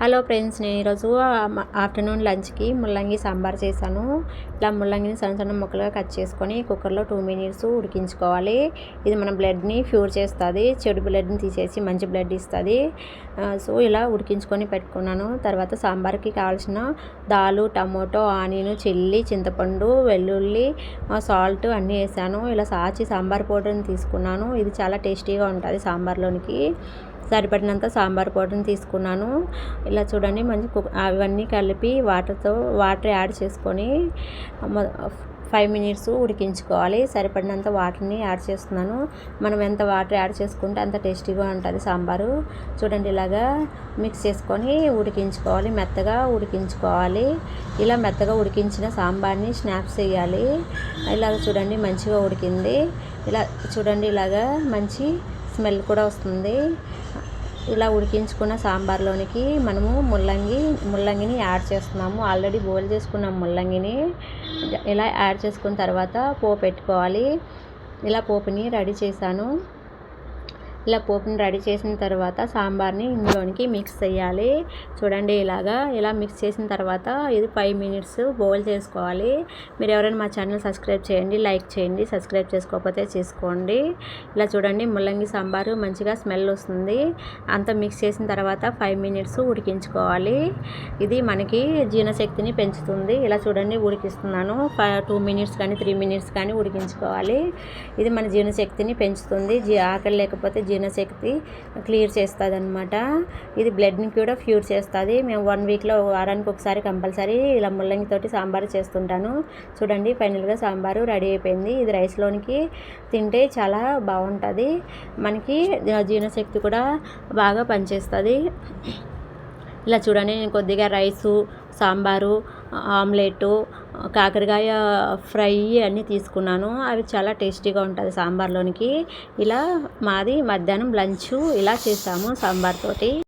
Hello friends, నేను ఈరోజు afternoon లంచ్కి ముల్లంగి సాంబార్ చేశాను. ఇలా ముల్లంగిని సన్న సన్న ముక్కలుగా కట్ చేసుకొని కుక్కర్లో 2 మినిట్స్ ఉడికించుకోవాలి. ఇది మన బ్లడ్ని ప్యూర్ చేస్తుంది, చెడు బ్లడ్ని తీసేసి మంచి బ్లడ్ ఇస్తుంది. సో ఇలా ఉడికించుకొని పెట్టుకున్నాను. తర్వాత సాంబార్కి కావాల్సిన దాలు, టమోటో, ఆనియన్, చిల్లీ, చింతపండు, వెల్లుల్లి, సాల్ట్ అన్నీ వేసాను. ఇలా సాచి సాంబార్ పౌడర్ని తీసుకున్నాను. ఇది చాలా టేస్టీగా ఉంటుంది. సాంబార్లోనికి సరిపడినంత సాంబార్ పౌడర్ని తీసుకున్నాను. ఇలా చూడండి, మంచి అవన్నీ కలిపి వాటర్ యాడ్ చేసుకొని 5 మినిట్స్ ఉడికించుకోవాలి. సరిపడినంత వాటర్ని యాడ్ చేస్తున్నాను. మనం ఎంత వాటర్ యాడ్ చేసుకుంటే అంత టేస్టీగా ఉంటుంది సాంబారు. చూడండి, ఇలాగా మిక్స్ చేసుకొని ఉడికించుకోవాలి, మెత్తగా ఉడికించుకోవాలి. ఇలా మెత్తగా ఉడికించిన సాంబార్ని స్నాప్స్ చేయాలి. ఇలాగ చూడండి, మంచిగా ఉడికింది. ఇలా చూడండి, ఇలాగా మంచి స్మెల్ కూడా వస్తుంది. ఇలా ఉడికించుకున్న సాంబార్లోనికి మనము ముల్లంగిని యాడ్ చేస్తున్నాము. ఆల్రెడీ బాయిల్ చేసుకున్న ముల్లంగిని ఇలా యాడ్ చేసుకున్న తర్వాత పోపు పెట్టుకోవాలి. ఇలా పోపుని రెడీ చేశాను. ఇలా పోపుని రెడీ చేసిన తర్వాత సాంబార్ని ఇందులోనికి మిక్స్ చేయాలి. చూడండి, ఇలా మిక్స్ చేసిన తర్వాత ఇది 5 మినిట్స్ బాయిల్ చేసుకోవాలి. మీరు ఎవరైనా మా ఛానల్ సబ్స్క్రైబ్ చేయండి, లైక్ చేయండి. సబ్స్క్రైబ్ చేసుకోకపోతే చేసుకోండి. ఇలా చూడండి, ముల్లంగి సాంబారు మంచిగా స్మెల్ వస్తుంది. అంతా మిక్స్ చేసిన తర్వాత 5 మినిట్స్ ఉడికించుకోవాలి. ఇది మనకి జీర్ణశక్తిని పెంచుతుంది. ఇలా చూడండి, ఉడికిస్తున్నాను. 2 మినిట్స్ కానీ 3 మినిట్స్ కానీ ఉడికించుకోవాలి. ఇది మన జీర్ణశక్తిని పెంచుతుంది. ఆకలి లేకపోతే జీర్ణశక్తి క్లియర్ చేస్తుంది అన్నమాట. ఇది బ్లడ్ని కూడా ప్యూర్ చేస్తుంది. మేము 1 వీక్లో వారానికి ఒకసారి కంపల్సరీ ఇలా ముల్లంగితోటి సాంబారు చేస్తుంటాను. చూడండి, ఫైనల్గా సాంబారు రెడీ అయిపోయింది. ఇది రైస్లోనికి తింటే చాలా బాగుంటుంది. మనకి జీర్ణశక్తి కూడా బాగా పనిచేస్తుంది. ఇలా చూడండి, నేను కొద్దిగా రైసు, సాంబారు, ఆమ్లెట్, కాకరకాయ ఫ్రై అన్నీ తీసుకున్నాను. అవి చాలా టేస్టీగా ఉంటుంది సాంబార్లోనికి. ఇలా మాది మధ్యాహ్నం లంచ్ ఇలా చేసాము సాంబార్ తోటి.